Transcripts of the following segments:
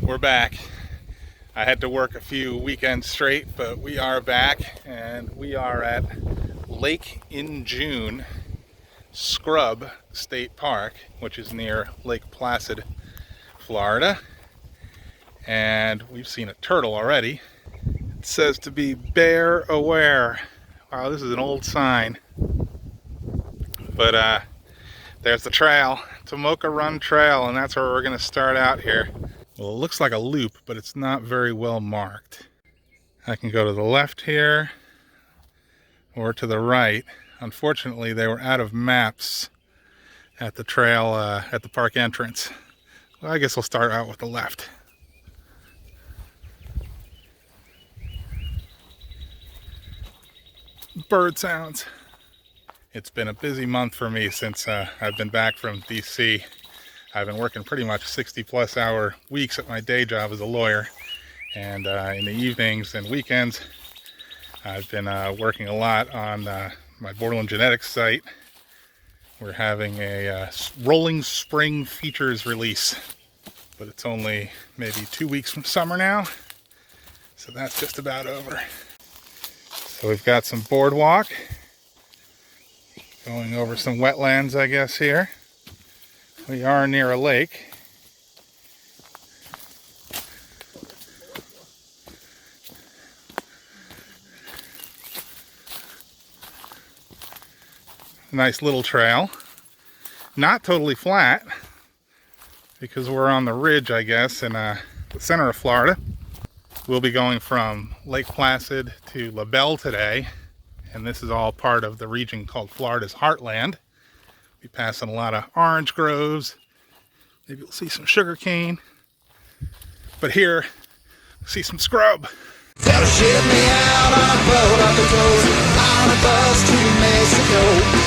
We're back. I had to work a few weekends straight, but we are back, and we are at Lake in June Scrub State Park, which is near Lake Placid, Florida. And we've seen a turtle already. It says to be bear aware. Wow, this is an old sign. But there's the trail, Tomoka Run Trail, and that's where we're going to start out here. Well, it looks like a loop, but it's not very well marked. I can go to the left here or to the right. Unfortunately, they were out of maps at the trail, at the park entrance. Well, I guess we'll start out with the left. Bird sounds. It's been a busy month for me since I've been back from DC. I've been working pretty much 60+ hour weeks at my day job as a lawyer, and in the evenings and weekends I've been working a lot on my Borderland genetics site. We're having a rolling spring features release, but it's only maybe 2 weeks from summer now, so that's just about over. So we've got some boardwalk going over some wetlands, I guess. Here we are near a lake. Nice little trail. Not totally flat because we're on the ridge, I guess, in the center of Florida. We'll be going from Lake Placid to LaBelle today, and this is all part of the region called Florida's Heartland. Be passing a lot of orange groves. Maybe you'll see some sugar cane. But here, see some scrub. They'll ship me out on a boat off the coast, on a bus to Mexico,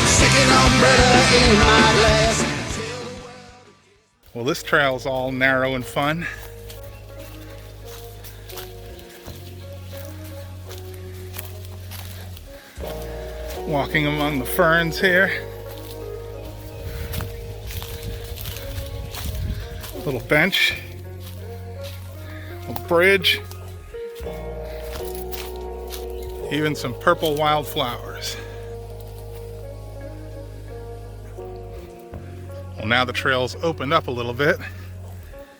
sticking umbrella in my glass. Well, this trail's all narrow and fun. Walking among the ferns here. Little bench, little bridge, even some purple wildflowers. Well, now the trail's opened up a little bit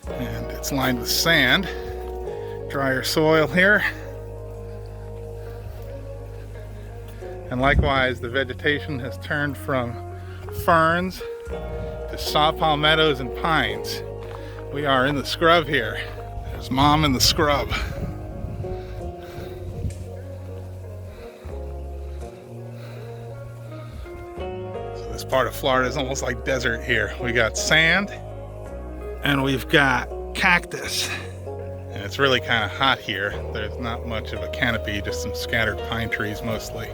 and it's lined with sand, drier soil here. And likewise, the vegetation has turned from ferns to saw palmettos and pines. We are in the scrub here. There's Mom in the scrub. So this part of Florida is almost like desert here. We got sand and we've got cactus. And it's really kind of hot here. There's not much of a canopy, just some scattered pine trees mostly.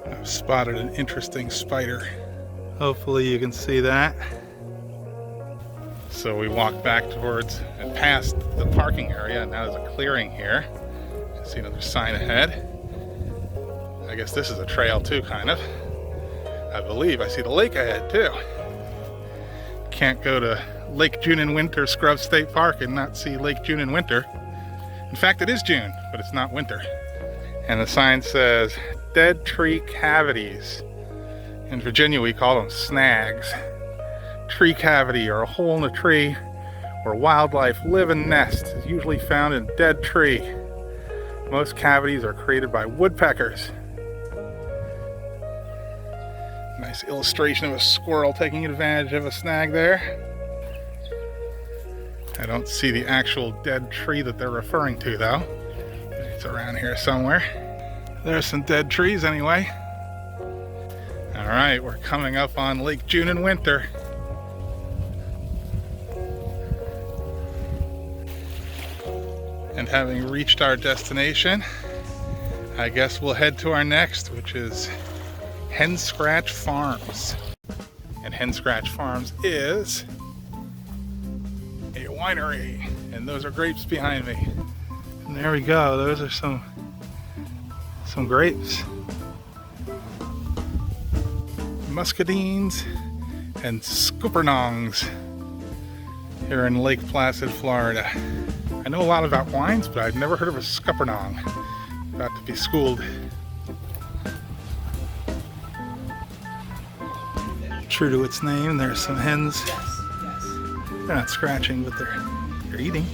I've spotted an interesting spider. Hopefully you can see that. So we walk back towards and past the parking area, and now there's a clearing here. You see another sign ahead. I guess this is a trail too, kind of. I believe I see the lake ahead too. Can't go to Lake June and Winter Scrub State Park and not see Lake June and Winter. In fact, it is June, but it's not winter. And the sign says, dead tree cavities. In Virginia, we call them snags. Tree cavity, or a hole in a tree where wildlife live and nest, is usually found in a dead tree. Most cavities are created by woodpeckers. Nice illustration of a squirrel taking advantage of a snag there. I don't see the actual dead tree that they're referring to, though. It's around here somewhere. There's some dead trees anyway. All right, we're coming up on Lake June and Winter. And having reached our destination, I guess we'll head to our next, which is Hen Scratch Farms. And Hen Scratch Farms is a winery. And those are grapes behind me. And there we go, those are some grapes. Muscadines and Scoopernongs. here in Lake Placid, Florida. I know a lot about wines, but I've never heard of a scuppernong. About to be schooled. True to its name, there's some hens. They're not scratching, but they're eating.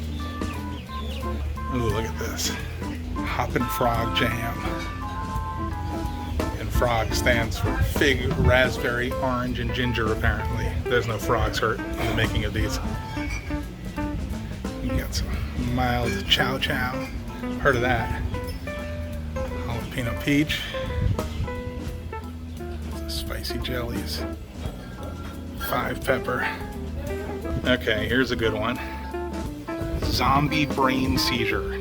Ooh, look at this. Hoppin' Frog Jam. And frog stands for fig, raspberry, orange, and ginger, apparently. There's no frogs hurt in the making of these. You got some mild chow chow. Heard of that. Jalapeno peach. Some spicy jellies. 5 pepper. Okay, here's a good one. Zombie brain seizure.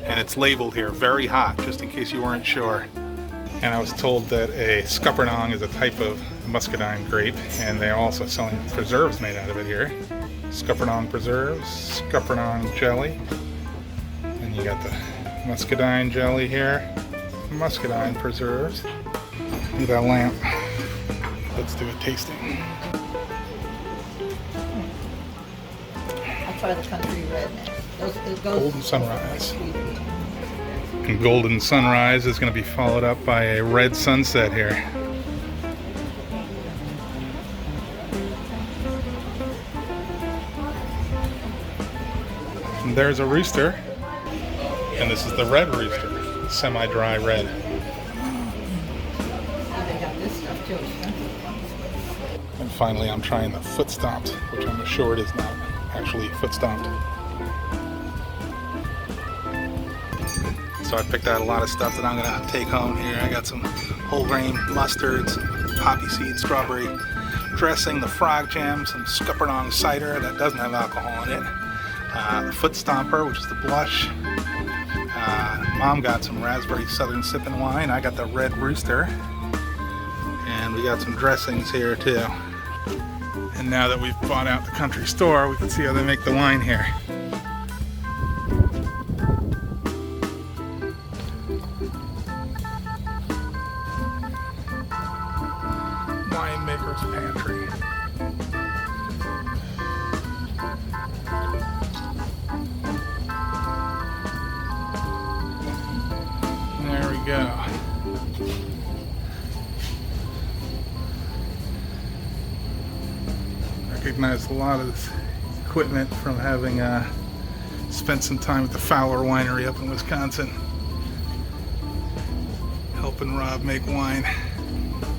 And it's labeled here, very hot, just in case you weren't sure. And I was told that a scuppernong is a type of muscadine grape, and they're also selling preserves made out of it here. Scuppernong preserves, scuppernong jelly. And you got the muscadine jelly here. Muscadine preserves. Look at that lamp. Let's do a tasting. I'll try the country red next. Golden Sunrise. And Golden Sunrise is going to be followed up by a red sunset here. And there's a rooster. And this is the red rooster, semi-dry red. They got this stuff too. And finally, I'm trying the foot stomped, which I'm assured is not actually foot stomped. So I picked out a lot of stuff that I'm gonna take home here. I got some whole grain mustards, poppy seed, strawberry dressing, the frog jam, some scuppernong cider that doesn't have alcohol in it, the foot stomper, which is the blush. Mom got some raspberry southern sipping wine. I got the red rooster. And we got some dressings here too. And now that we've bought out the country store, we can see how they make the wine here. Winemaker's Pantry. There we go. Recognize a lot of this equipment from having spent some time at the Fowler Winery up in Wisconsin, helping Rob make wine.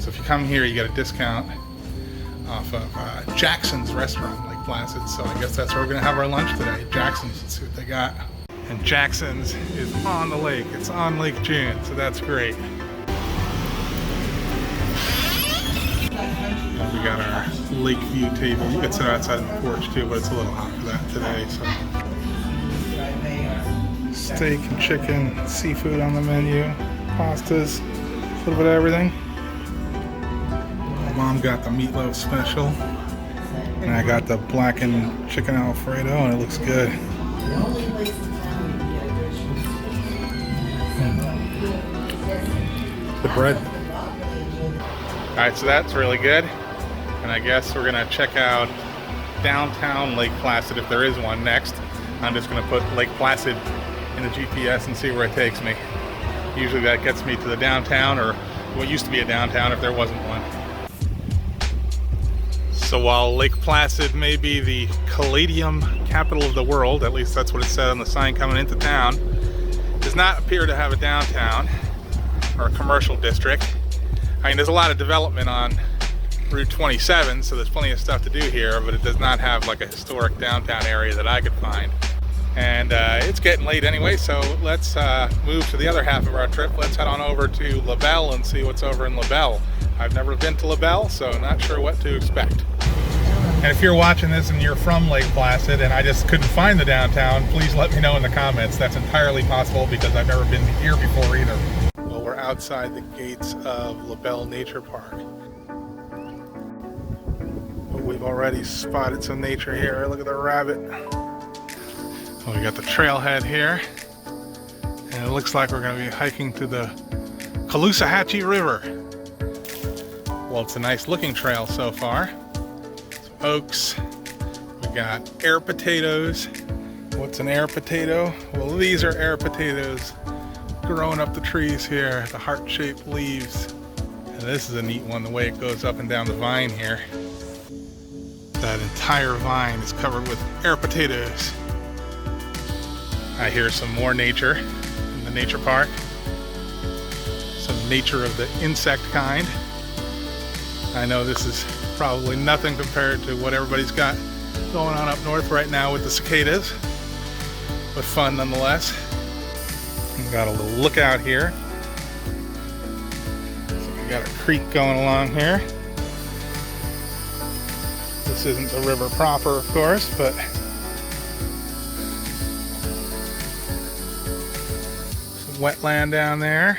So if you come here, you get a discount off of Jaxson's restaurant, Lake Placid. So I guess that's where we're gonna have our lunch today. Jaxson's, let's see what they got. And Jaxson's is on the lake. It's on Lake June, so that's great. And we got our lake view table. You can sit outside on the porch too, but it's a little hot for that today. So steak and chicken, seafood on the menu, pastas, a little bit of everything. Mom got the meatloaf special, and I got the blackened chicken Alfredo, and it looks good. The bread. All right, so that's really good. And I guess we're gonna check out downtown Lake Placid if there is one next. I'm just gonna put Lake Placid in the GPS and see where it takes me. Usually that gets me to the downtown, or what used to be a downtown if there wasn't one. So while Lake Placid may be the Caladium capital of the world, at least that's what it said on the sign coming into town, it does not appear to have a downtown or a commercial district. I mean, there's a lot of development on Route 27, so there's plenty of stuff to do here, but it does not have like a historic downtown area that I could find. And it's getting late anyway, so let's move to the other half of our trip. Let's head on over to LaBelle and see what's over in LaBelle. I've never been to LaBelle, so not sure what to expect. And if you're watching this and you're from Lake Placid and I just couldn't find the downtown, please let me know in the comments. That's entirely possible because I've never been here before either. Well, we're outside the gates of LaBelle Nature Park. But we've already spotted some nature here. Look at the rabbit. So we got the trailhead here. And it looks like we're going to be hiking to the Caloosahatchee River. Well, it's a nice looking trail so far. Some oaks. We We got air potatoes. What's an air potato? Well, these are air potatoes growing up the trees here, the heart-shaped leaves. And this is a neat one, the way it goes up and down the vine here. That entire vine is covered with air potatoes. I hear some more nature in the nature park. Some nature of the insect kind. I know this is probably nothing compared to what everybody's got going on up north right now with the cicadas, but fun nonetheless. We've got a little lookout here. So we got a creek going along here. This isn't the river proper, of course, but some wetland down there.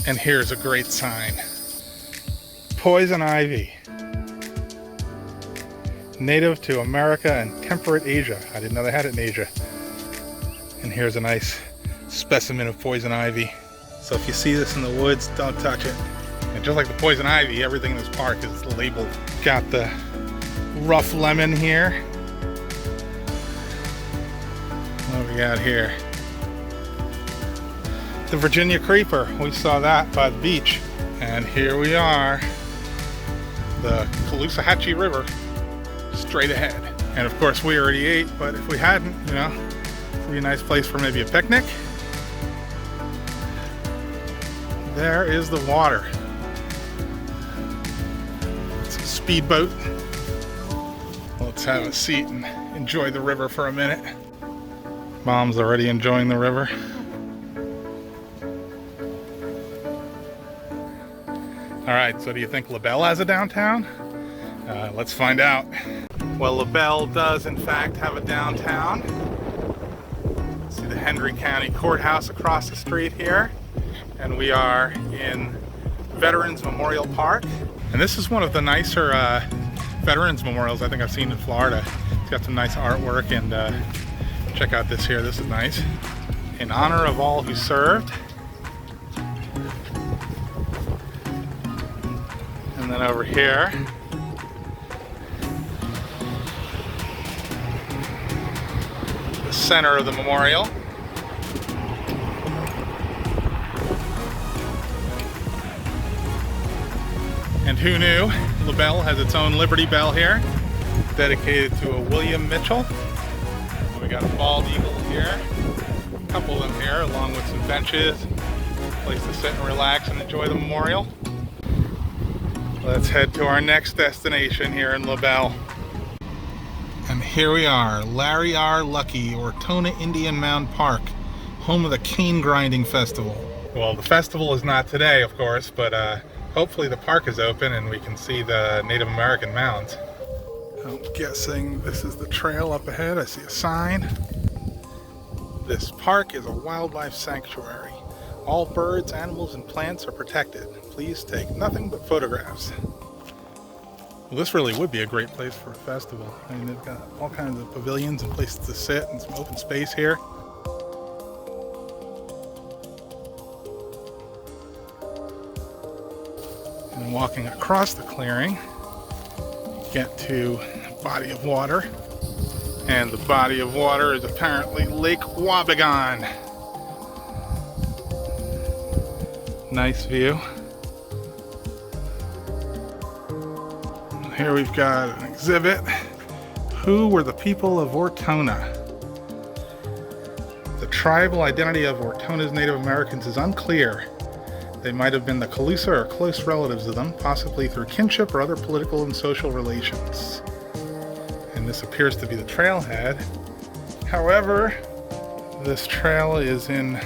And here's a great sign. Poison ivy. Native to America and temperate Asia. I didn't know they had it in Asia. And here's a nice specimen of poison ivy. So if you see this in the woods, don't touch it. And just like the poison ivy, everything in this park is labeled. Got the rough lemon here. What do we got here? The Virginia creeper. We saw that by the beach. And here we are. The Caloosahatchee River. Straight ahead. And of course we already ate, but if we hadn't, you know, it'd be a nice place for maybe a picnic. There is the water. It's a speedboat. Let's have a seat and enjoy the river for a minute. Mom's already enjoying the river. All right, so do you think LaBelle has a downtown? Let's find out. Well, LaBelle does in fact have a downtown. See the Hendry County Courthouse across the street here. And we are in Veterans Memorial Park. And this is one of the nicer Veterans Memorials I think I've seen in Florida. It's got some nice artwork, and check out this here, this is nice. In honor of all who served. And then over here, the center of the memorial. And who knew, LaBelle has its own Liberty Bell here, dedicated to a William Mitchell. We got a bald eagle here, a couple of them here, along with some benches, a place to sit and relax and enjoy the memorial. Let's head to our next destination here in LaBelle. And here we are, Larry R. Lucky, Ortona Indian Mound Park, home of the Cane Grinding Festival. Well, the festival is not today, of course, but hopefully the park is open and we can see the Native American mounds. I'm guessing this is the trail up ahead. I see a sign. This park is a wildlife sanctuary. All birds, animals, and plants are protected. Please take nothing but photographs. Well, this really would be a great place for a festival. I mean, they've got all kinds of pavilions and places to sit and some open space here. And walking across the clearing, you get to a body of water. And the body of water is apparently Lake Wabigon. Nice view. Here we've got an exhibit. Who were the people of Ortona? The tribal identity of Ortona's Native Americans is unclear. They might have been the Calusa or close relatives of them, possibly through kinship or other political and social relations. And this appears to be the trailhead. However, this trail is in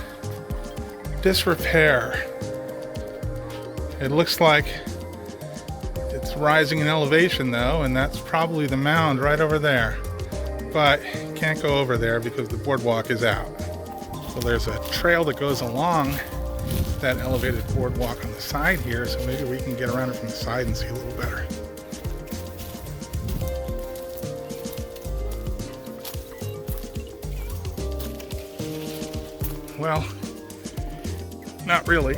disrepair. It looks like it's rising in elevation though, and that's probably the mound right over there. But you can't go over there because the boardwalk is out. So there's a trail that goes along that elevated boardwalk on the side here, so maybe we can get around it from the side and see a little better. Well, not really.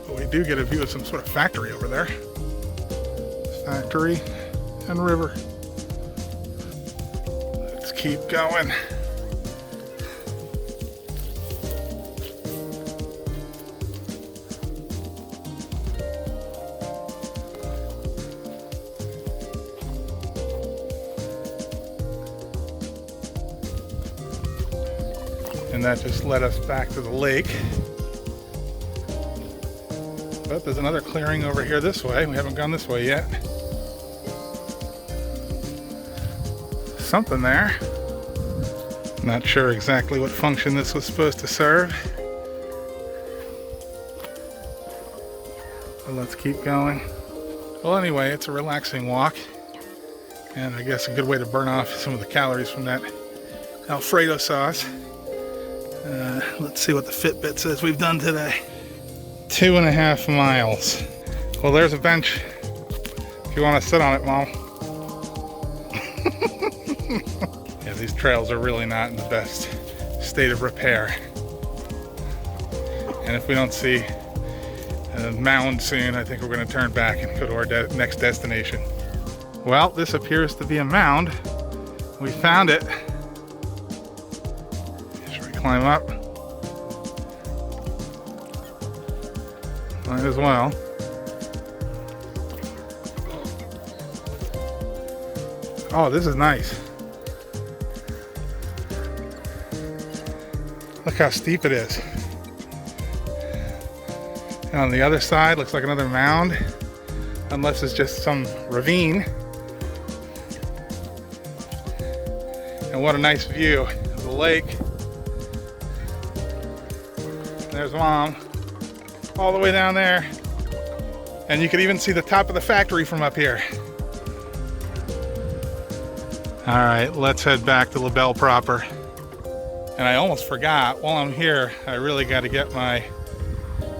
But we do get a view of some sort of factory over there. Factory and river. Let's keep going. And that just led us back to the lake. But there's another clearing over here this way. We haven't gone this way yet. Something there. Not sure exactly what function this was supposed to serve. But let's keep going. Well, anyway, it's a relaxing walk. And I guess a good way to burn off some of the calories from that Alfredo sauce. Let's see what the Fitbit says we've done today. 2.5 miles. Well, there's a bench if you want to sit on it, Mom. Yeah, these trails are really not in the best state of repair. And if we don't see a mound soon, I think we're going to turn back and go to our next destination. Well, this appears to be a mound. We found it. Should we climb up? Might as well. Oh, this is nice. Look how steep it is. And on the other side, looks like another mound, unless it's just some ravine. And what a nice view of the lake. There's Mom. All the way down there, and you could even see the top of the factory from up here. All right, let's head back to LaBelle proper. And I almost forgot, while I'm here, I really got to get my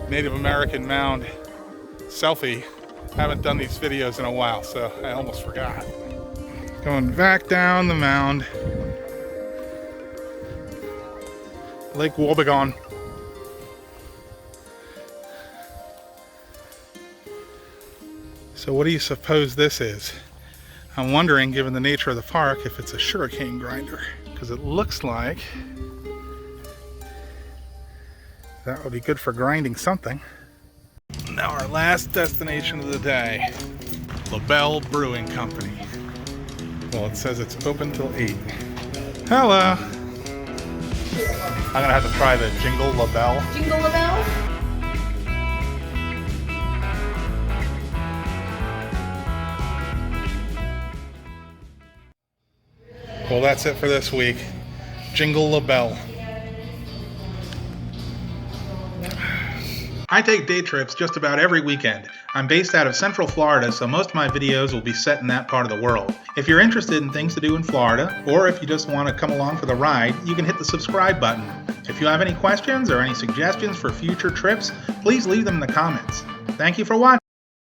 Native American mound selfie. I haven't done these videos in a while, so I almost forgot. Going back down the mound. Lake Wobegon. So what do you suppose this is? I'm wondering, given the nature of the park, if it's a sugarcane grinder, because it looks like that would be good for grinding something. Now our last destination of the day, LaBelle Brewing Company. Well, it says it's open till 8. Hello. I'm gonna have to try the Jingle LaBelle. Jingle LaBelle? Well, that's it for this week. Jingle LaBelle. I take day trips just about every weekend. I'm based out of Central Florida, so most of my videos will be set in that part of the world. If you're interested in things to do in Florida, or if you just want to come along for the ride, you can hit the subscribe button. If you have any questions or any suggestions for future trips, please leave them in the comments. Thank you for watching.